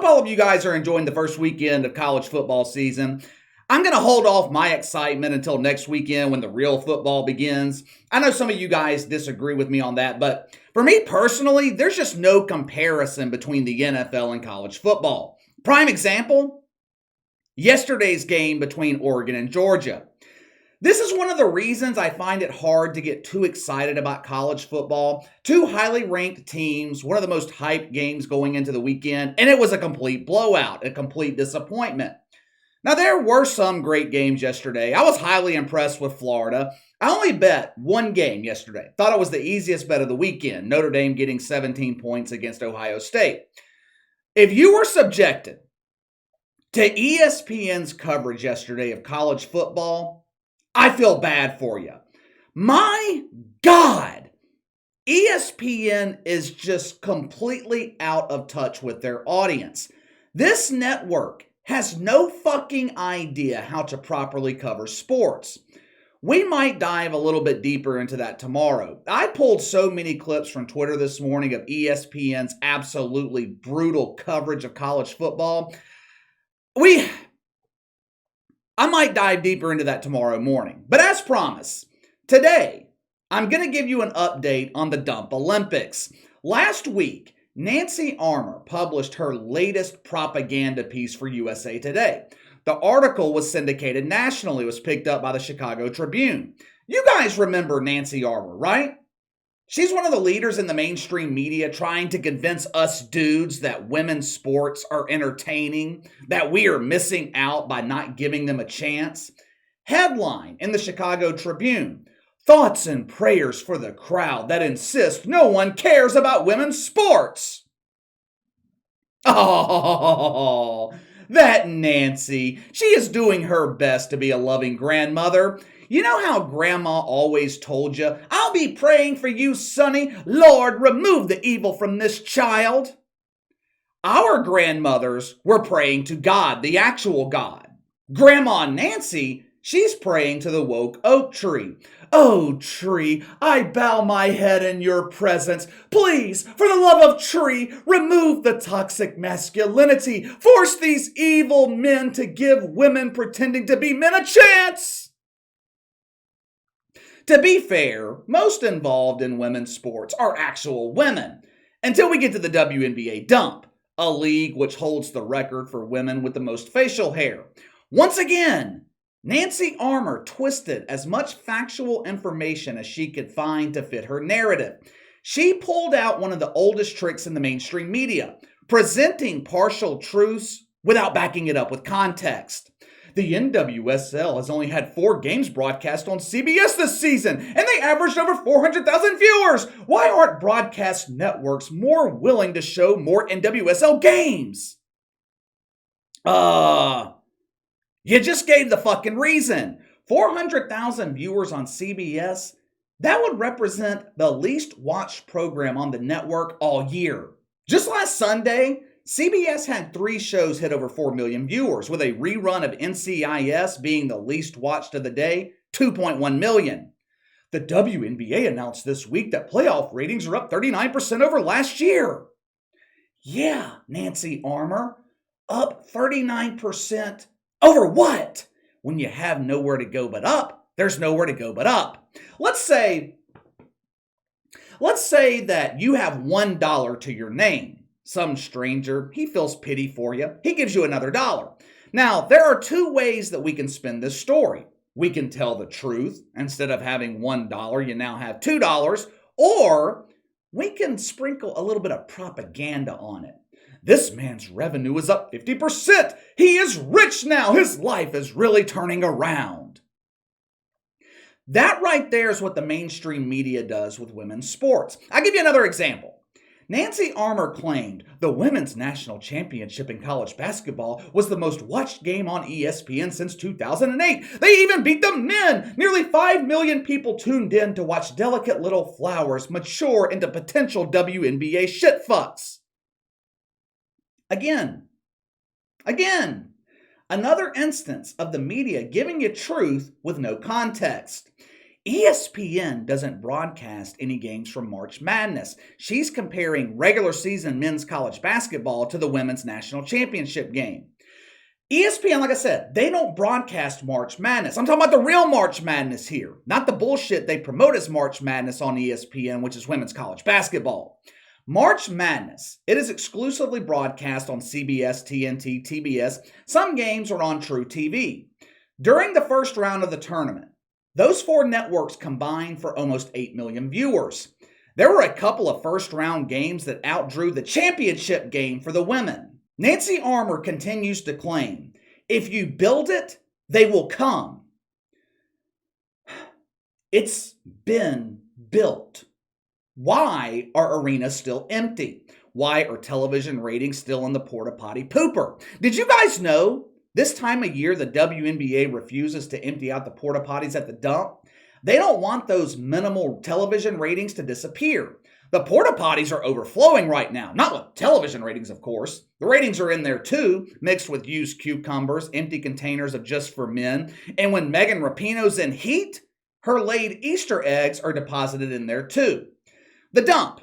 all of you guys are enjoying the first weekend of college football season. I'm going to hold off my excitement until next weekend when the real football begins. I know some of you guys disagree with me on that, but for me personally, there's just no comparison between the NFL and college football. Prime example, yesterday's game between Oregon and Georgia. This is one of the reasons I find it hard to get too excited about college football. Two highly ranked teams, one of the most hyped games going into the weekend, and it was a complete blowout, a complete disappointment. Now, there were some great games yesterday. I was highly impressed with Florida. I only bet one game yesterday. Thought it was the easiest bet of the weekend, Notre Dame getting 17 points against Ohio State. If you were subjected to ESPN's coverage yesterday of college football, I feel bad for you. My God, ESPN is just completely out of touch with their audience. This network has no fucking idea how to properly cover sports. We might dive a little bit deeper into that tomorrow. I pulled so many clips from Twitter this morning of ESPN's absolutely brutal coverage of college football. I might dive deeper into that tomorrow morning. But as promised, today, I'm going to give you an update on the Dump Olympics. Last week, Nancy Armour published her latest propaganda piece for USA Today. The article was syndicated nationally. It was picked up by the Chicago Tribune. You guys remember Nancy Armour, right? She's one of the leaders in the mainstream media trying to convince us dudes that women's sports are entertaining, that we are missing out by not giving them a chance. Headline in the Chicago Tribune: thoughts and prayers for the crowd that insist no one cares about women's sports. Oh, that Nancy. She is doing her best to be a loving grandmother. You know how grandma always told you, I'll be praying for you, sonny. Lord, remove the evil from this child. Our grandmothers were praying to God, the actual God. Grandma Nancy, she's praying to the woke oak tree. Oh, tree, I bow my head in your presence. Please, for the love of tree, remove the toxic masculinity. Force these evil men to give women pretending to be men a chance. To be fair, most involved in women's sports are actual women. Until we get to the WNBA Dump, a league which holds the record for women with the most facial hair. Once again, Nancy Armour twisted as much factual information as she could find to fit her narrative. She pulled out one of the oldest tricks in the mainstream media, presenting partial truths without backing it up with context. The NWSL has only had 4 games broadcast on CBS this season, and they averaged over 400,000 viewers. Why aren't broadcast networks more willing to show more NWSL games? You just gave the fucking reason. 400,000 viewers on CBS, that would represent the least watched program on the network all year. Just last Sunday, CBS had 3 shows hit over 4 million viewers, with a rerun of NCIS being the least watched of the day, 2.1 million. The WNBA announced this week that playoff ratings are up 39% over last year. Yeah, Nancy Armour, up 39% over what? When you have nowhere to go but up, there's nowhere to go but up. Let's say that you have $1 to your name. Some stranger, he feels pity for you. He gives you another $1. Now, there are 2 ways that we can spin this story. We can tell the truth. Instead of having $1, you now have $2. Or we can sprinkle a little bit of propaganda on it. This man's revenue is up 50%. He is rich now. His life is really turning around. That right there is what the mainstream media does with women's sports. I'll give you another example. Nancy Armour claimed the women's national championship in college basketball was the most watched game on ESPN since 2008. They even beat the men. Nearly 5 million people tuned in to watch delicate little flowers mature into potential WNBA shitfucks. Again, another instance of the media giving you truth with no context. ESPN doesn't broadcast any games from March Madness. She's comparing regular season men's college basketball to the women's national championship game. ESPN, like I said, they don't broadcast March Madness. I'm talking about the real March Madness here, not the bullshit they promote as March Madness on ESPN, which is women's college basketball. March Madness, it is exclusively broadcast on CBS, TNT, TBS. Some games are on True TV. During the first round of the tournament, those four networks combined for almost 8 million viewers. There were a couple of first-round games that outdrew the championship game for the women. Nancy Armour continues to claim, if you build it, they will come. It's been built. Why are arenas still empty? Why are television ratings still in the porta potty pooper? Did you guys know this time of year the WNBA refuses to empty out the porta potties at the dump? They don't want those minimal television ratings to disappear. The porta potties are overflowing right now. Not with television ratings, of course. The ratings are in there too, mixed with used cucumbers, empty containers of just for men. And when Megan Rapinoe's in heat, her laid Easter eggs are deposited in there too. The dump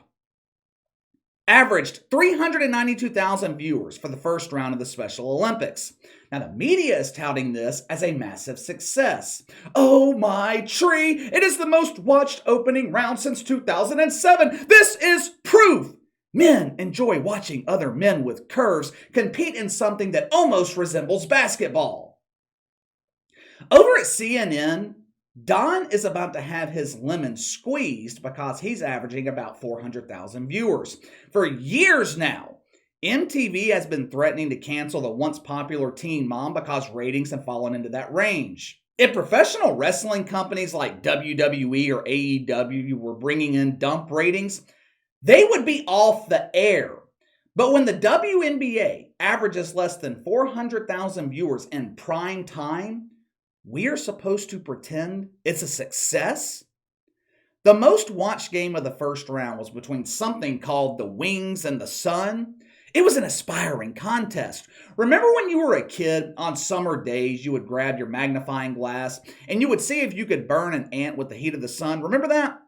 averaged 392,000 viewers for the first round of the Special Olympics. Now, the media is touting this as a massive success. Oh my tree, it is the most watched opening round since 2007. This is proof. Men enjoy watching other men with curves compete in something that almost resembles basketball. Over at CNN, Don is about to have his lemon squeezed because he's averaging about 400,000 viewers. For years now, MTV has been threatening to cancel the once popular Teen Mom because ratings have fallen into that range. If professional wrestling companies like WWE or AEW were bringing in dump ratings, they would be off the air. But when the WNBA averages less than 400,000 viewers in prime time, we are supposed to pretend it's a success? The most watched game of the first round was between something called the Wings and the Sun. It was an aspiring contest. Remember when you were a kid, on summer days, you would grab your magnifying glass and you would see if you could burn an ant with the heat of the sun? Remember that?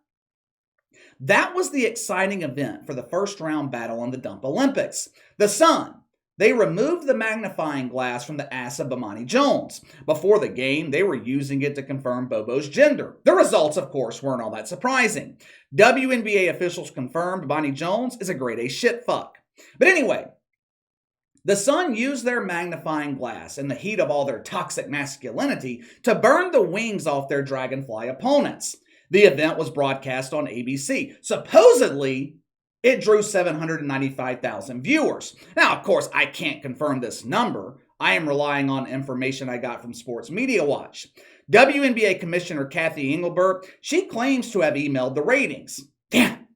That was the exciting event for the first round battle in the Dump Olympics. The Sun. They removed the magnifying glass from the ass of Bomani Jones. Before the game, they were using it to confirm Bobo's gender. The results, of course, weren't all that surprising. WNBA officials confirmed Bomani Jones is a grade A shitfuck. But anyway, the Sun used their magnifying glass in the heat of all their toxic masculinity to burn the wings off their Dragonfly opponents. The event was broadcast on ABC. Supposedly, it drew 795,000 viewers. Now, of course, I can't confirm this number. I am relying on information I got from Sports Media Watch. WNBA Commissioner Kathy Engelbert, she claims to have emailed the ratings. Damn,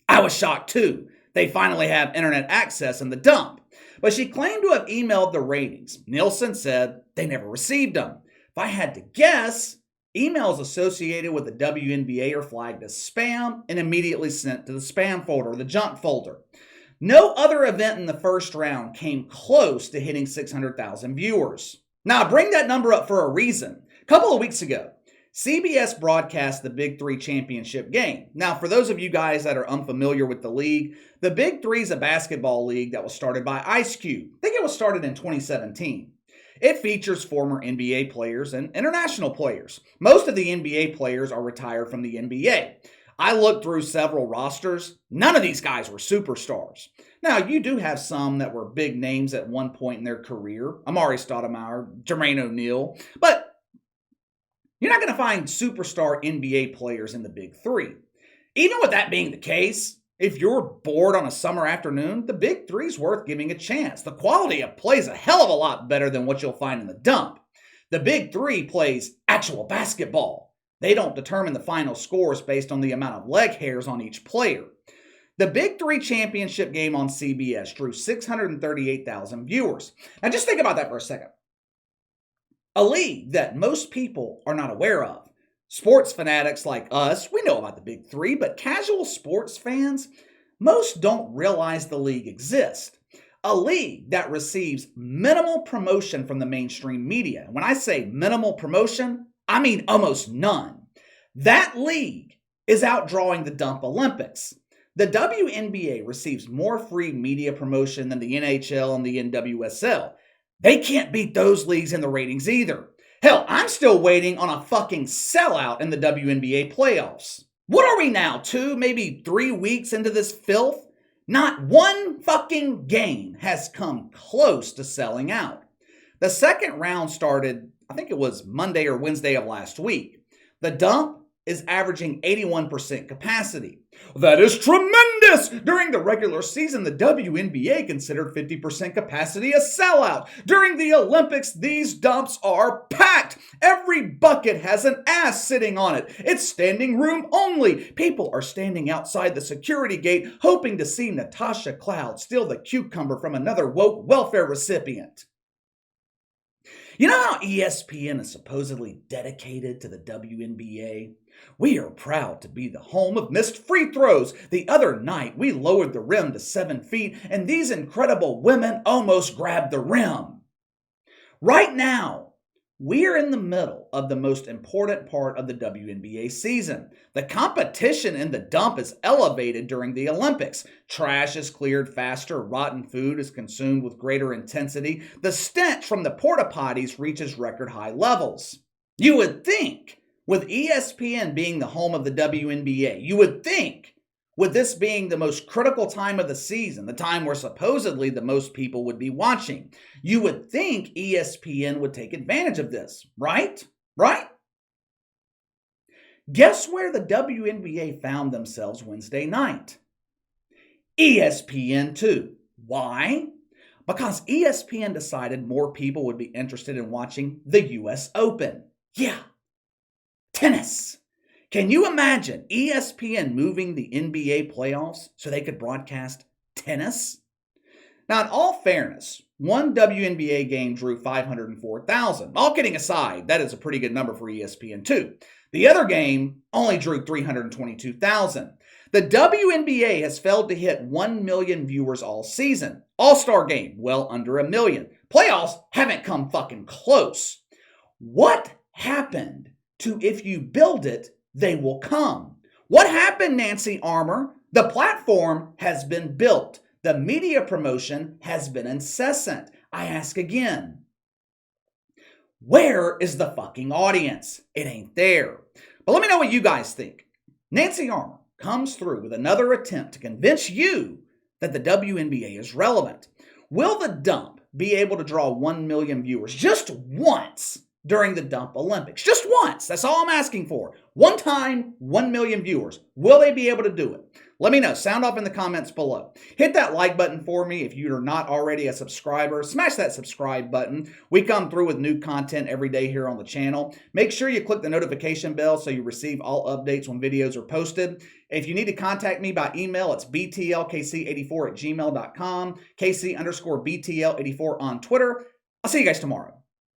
I was shocked too. They finally have internet access in the dump. But she claimed to have emailed the ratings. Nielsen said they never received them. If I had to guess, emails associated with the WNBA are flagged as spam and immediately sent to the spam folder or the junk folder. No other event in the first round came close to hitting 600,000 viewers. Now, I bring that number up for a reason. A couple of weeks ago, CBS broadcast the Big Three championship game. Now, for those of you guys that are unfamiliar with the league, the Big Three is a basketball league that was started by Ice Cube. I think it was started in 2017. It features former NBA players and international players. Most of the NBA players are retired from the NBA. I looked through several rosters. None of these guys were superstars. Now, you do have some that were big names at one point in their career. Amari Stoudemire, Jermaine O'Neal. But you're not going to find superstar NBA players in the Big Three. Even with that being the case, if you're bored on a summer afternoon, the Big Three's worth giving a chance. The quality of play is a hell of a lot better than what you'll find in the dump. The Big Three plays actual basketball. They don't determine the final scores based on the amount of leg hairs on each player. The Big Three championship game on CBS drew 638,000 viewers. Now just think about that for a second. A league that most people are not aware of. Sports fanatics like us, we know about the Big Three, but casual sports fans, most don't realize the league exists. A league that receives minimal promotion from the mainstream media. When I say minimal promotion, I mean almost none. That league is outdrawing the Dump Olympics. The WNBA receives more free media promotion than the NHL and the NWSL. They can't beat those leagues in the ratings either. Hell, I'm still waiting on a fucking sellout in the WNBA playoffs. What are we now, 2, maybe 3 weeks into this filth? Not one fucking game has come close to selling out. The second round started, I think it was Monday or Wednesday of last week. The Dump is averaging 81% capacity. That is tremendous! During the regular season, the WNBA considered 50% capacity a sellout. During the Olympics, these dumps are packed. Every bucket has an ass sitting on it. It's standing room only. People are standing outside the security gate hoping to see Natasha Cloud steal the cucumber from another woke welfare recipient. You know how ESPN is supposedly dedicated to the WNBA? We are proud to be the home of missed free throws. The other night, we lowered the rim to 7 feet, and these incredible women almost grabbed the rim. Right now, we are in the middle of the most important part of the WNBA season. The competition in the Dump is elevated during the Olympics. Trash is cleared faster, rotten food is consumed with greater intensity, the stench from the porta potties reaches record high levels. You would think, with ESPN being the home of the WNBA, you would think, with this being the most critical time of the season, the time where supposedly the most people would be watching, you would think ESPN would take advantage of this, right? Right? Guess where the WNBA found themselves Wednesday night? ESPN2. Why? Because ESPN decided more people would be interested in watching the US Open. Yeah. Tennis. Can you imagine ESPN moving the NBA playoffs so they could broadcast tennis? Now, in all fairness, one WNBA game drew 504,000. All kidding aside, that is a pretty good number for ESPN2. The other game only drew 322,000. The WNBA has failed to hit 1 million viewers all season. All-Star game, well under 1 million. Playoffs haven't come fucking close. What happened to if you build it, they will come? What happened, Nancy Armour? The platform has been built. The media promotion has been incessant. I ask again, where is the fucking audience? It ain't there. But let me know what you guys think. Nancy Armour comes through with another attempt to convince you that the WNBA is relevant. Will the Dump be able to draw 1 million viewers just once during the Dump Olympics? Just once. That's all I'm asking for. One time, 1 million viewers. Will they be able to do it? Let me know. Sound off in the comments below. Hit that like button for me if you are not already a subscriber. Smash that subscribe button. We come through with new content every day here on the channel. Make sure you click the notification bell so you receive all updates when videos are posted. If you need to contact me by email, it's btlkc84@gmail.com, kc_btl84 on Twitter. I'll see you guys tomorrow.